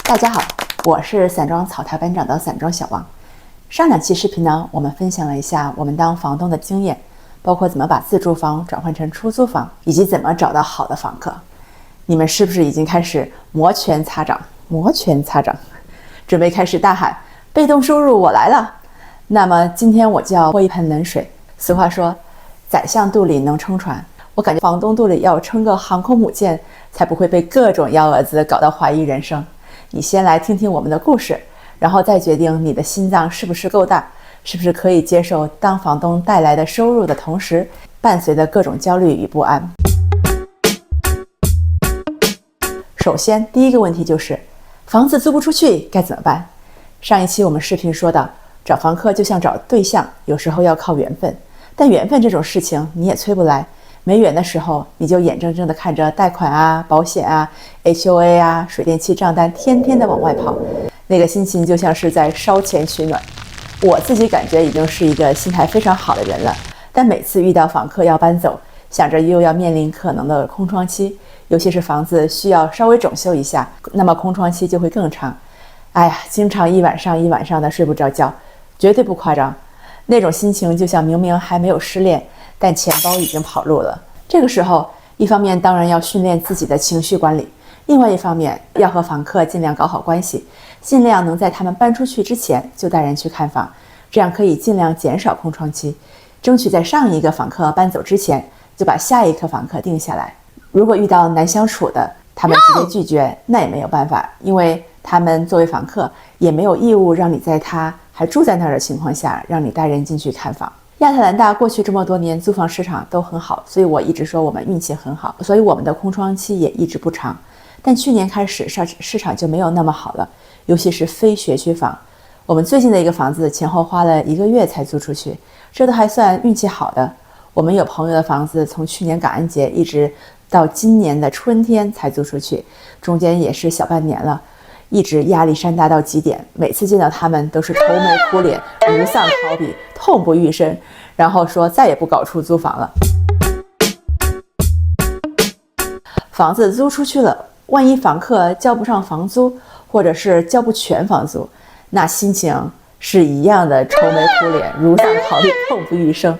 大家好，我是散装草台班长的散装小王。上两期视频呢，我们分享了一下我们当房东的经验，包括怎么把自住房转换成出租房，以及怎么找到好的房客。你们是不是已经开始摩拳擦掌，准备开始大喊被动收入我来了？那么今天我就要泼一盆冷水。俗话说，宰相肚里能撑船，我感觉房东肚里要撑个航空母舰，才不会被各种幺蛾子搞到怀疑人生。你先来听听我们的故事，然后再决定你的心脏是不是够大，是不是可以接受当房东带来的收入的同时，伴随的各种焦虑与不安。首先，第一个问题就是房子租不出去该怎么办？上一期我们视频说到，找房客就像找对象，有时候要靠缘分，但缘分这种事情你也催不来。没缘的时候，你就眼睁睁地看着贷款啊、保险啊、HOA 啊、水电气账单天天的往外跑，那个心情就像是在烧钱取暖。我自己感觉已经是一个心态非常好的人了，但每次遇到房客要搬走，想着又要面临可能的空窗期，尤其是房子需要稍微整修一下，那么空窗期就会更长。哎呀，经常一晚上的睡不着觉，绝对不夸张。那种心情就像明明还没有失恋，但钱包已经跑路了。这个时候，一方面当然要训练自己的情绪管理，另外一方面要和房客尽量搞好关系，尽量能在他们搬出去之前就带人去看房，这样可以尽量减少空窗期，争取在上一个房客搬走之前就把下一个房客定下来。如果遇到难相处的，他们直接拒绝，那也没有办法，因为他们作为房客也没有义务让你在他还住在那儿的情况下让你带人进去看房。亚特兰大过去这么多年租房市场都很好，所以我一直说我们运气很好，所以我们的空窗期也一直不长。但去年开始市场就没有那么好了，尤其是非学区房。我们最近的一个房子前后花了1个月才租出去，这都还算运气好的。我们有朋友的房子从去年感恩节一直到今年的春天才租出去，中间也是小半年了，一直压力山大到极点，每次见到他们都是愁眉苦脸，如丧考妣，痛不欲生，然后说再也不搞出租房了。房子租出去了，万一房客交不上房租，或者是交不全房租，那心情是一样的愁眉苦脸，如丧考妣，痛不欲生。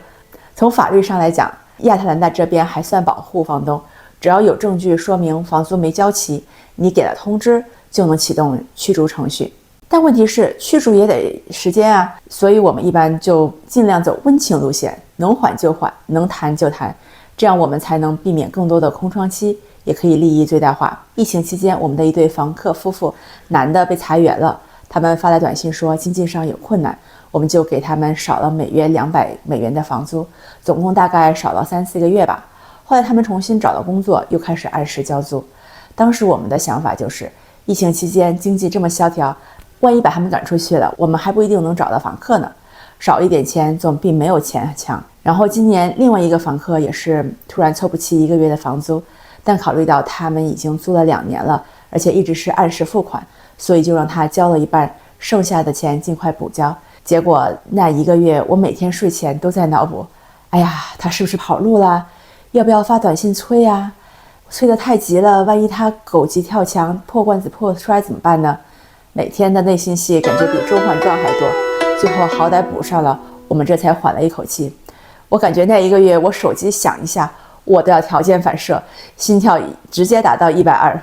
从法律上来讲，亚特兰大这边还算保护房东，只要有证据说明房租没交齐，你给了通知就能启动驱逐程序。但问题是驱逐也得时间啊，所以我们一般就尽量走温情路线，能缓就缓，能谈就谈，这样我们才能避免更多的空窗期，也可以利益最大化。疫情期间，我们的一对房客夫妇，男的被裁员了，他们发来短信说经济上有困难，我们就给他们少了每月$200的房租，总共大概少了3-4个月吧。后来他们重新找到工作，又开始按时交租。当时我们的想法就是，疫情期间经济这么萧条，万一把他们赶出去了，我们还不一定能找到房客呢。少一点钱总比没有钱强。然后今年另外一个房客也是突然凑不齐1个月的房租，但考虑到他们已经租了2年了，而且一直是按时付款，所以就让他交了一半，剩下的钱尽快补交。结果那1个月，我每天睡前都在脑补，哎呀，他是不是跑路了？要不要发短信催呀？催得太急了，万一他狗急跳墙，破罐子破摔怎么办呢？每天的内心戏感觉比《甄嬛传》还多，最后好歹补上了，我们这才缓了一口气。我感觉那1个月，我手机响一下，我都要条件反射，心跳直接达到120。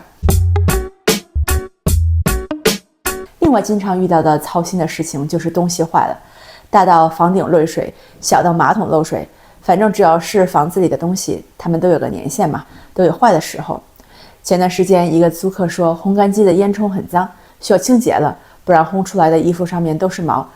另外经常遇到的操心的事情就是东西坏了，大到房顶漏水，小到马桶漏水，反正只要是房子里的东西，他们都有个年限嘛，都有坏的时候。前段时间一个租客说烘干机的烟囱很脏，需要清洁了，不然烘出来的衣服上面都是毛。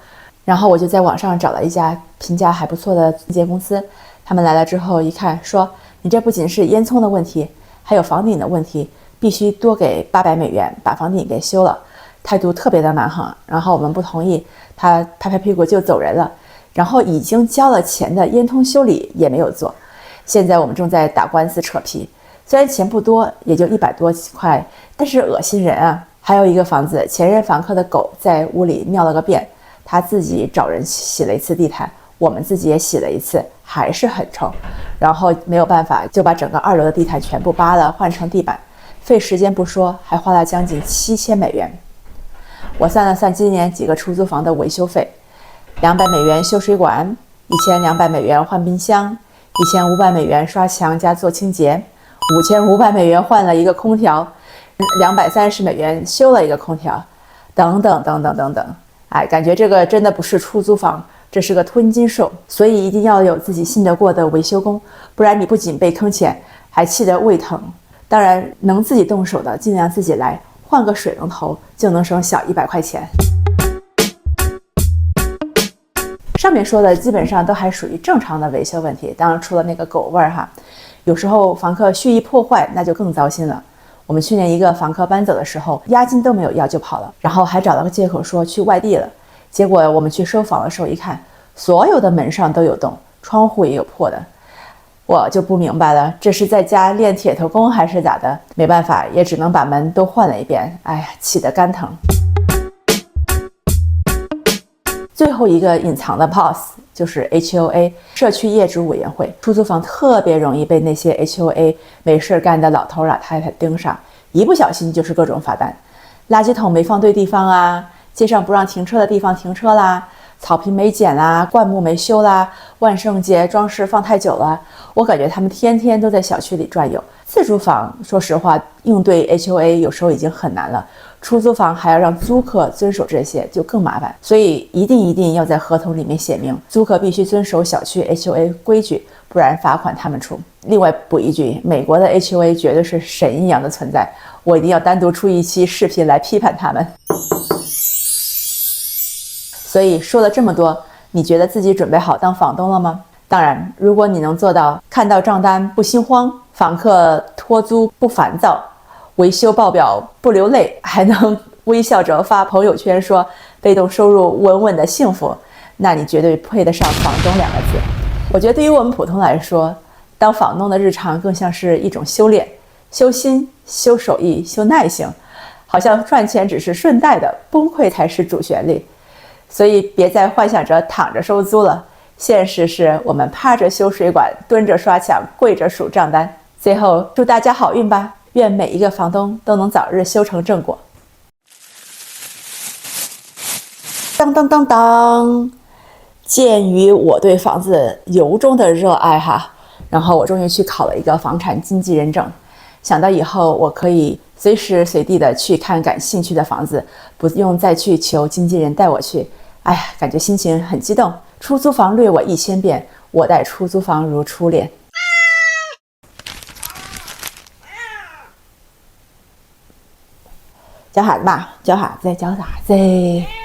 然后我就在网上找了一家评价还不错的清洁公司，他们来了之后一看，说你这不仅是烟囱的问题，还有房顶的问题，必须多给$800把房顶给修了，态度特别的蛮横。然后我们不同意，他拍拍屁股就走人了。然后已经交了钱的烟囱修理也没有做，现在我们正在打官司扯皮，虽然钱不多，也就100多块，但是恶心人啊。还有一个房子，前任房客的狗在屋里尿了个便，他自己找人洗了一次地毯，我们自己也洗了一次，还是很臭。然后没有办法，就把整个2楼的地毯全部扒了，换成地板，费时间不说，还花了将近$7000。我算了算今年几个出租房的维修费：$200修水管，$1200换冰箱，$1500刷墙加做清洁，$5500换了一个空调，$230修了一个空调，等等等等等等。哎，感觉这个真的不是出租房，这是个吞金兽。所以一定要有自己信得过的维修工，不然你不仅被坑钱，还气得胃疼。当然，能自己动手的尽量自己来，换个水龙头就能省小100块钱。上面说的基本上都还属于正常的维修问题，当然除了那个狗味儿哈，有时候房客蓄意破坏，那就更糟心了。我们去年一个房客搬走的时候，押金都没有要就跑了，然后还找了个借口说去外地了。结果我们去收房的时候一看，所有的门上都有洞，窗户也有破的。我就不明白了，这是在家练铁头功还是咋的？没办法，也只能把门都换了一遍。哎呀，气得肝疼。最后一个隐藏的 BOSS 就是 HOA 社区业主委员会。出租房特别容易被那些 HOA 没事干的老头老太太盯上，一不小心就是各种罚单。垃圾桶没放对地方啊，街上不让停车的地方停车啦，草坪没剪啦，灌木没修啦，万圣节装饰放太久了。我感觉他们天天都在小区里转悠。自住房说实话应对 HOA 有时候已经很难了，出租房还要让租客遵守这些就更麻烦。所以一定要在合同里面写明，租客必须遵守小区 HOA 规矩，不然罚款他们出。另外补一句，美国的 HOA 绝对是神一样的存在，我一定要单独出一期视频来批判他们。所以说了这么多，你觉得自己准备好当房东了吗？当然，如果你能做到看到账单不心慌，房客拖租不烦躁，维修报表不流泪，还能微笑着发朋友圈说被动收入稳稳的幸福，那你绝对配得上房东2个字。我觉得对于我们普通来说，当房东的日常更像是一种修炼，修心、修手艺、修耐性，好像赚钱只是顺带的，崩溃才是主旋律。所以别再幻想着躺着收租了，现实是我们趴着修水管，蹲着刷墙，跪着数账单。最后祝大家好运吧，愿每一个房东都能早日修成正果。当当当当，鉴于我对房子由衷的热爱哈，然后我终于去考了一个房产经纪人证，想到以后我可以随时随地的去看感兴趣的房子，不用再去求经纪人带我去。哎呀，感觉心情很激动。出租房掠我1000遍，我待出租房如初恋。叫孩子吧，叫孩子，叫啥子？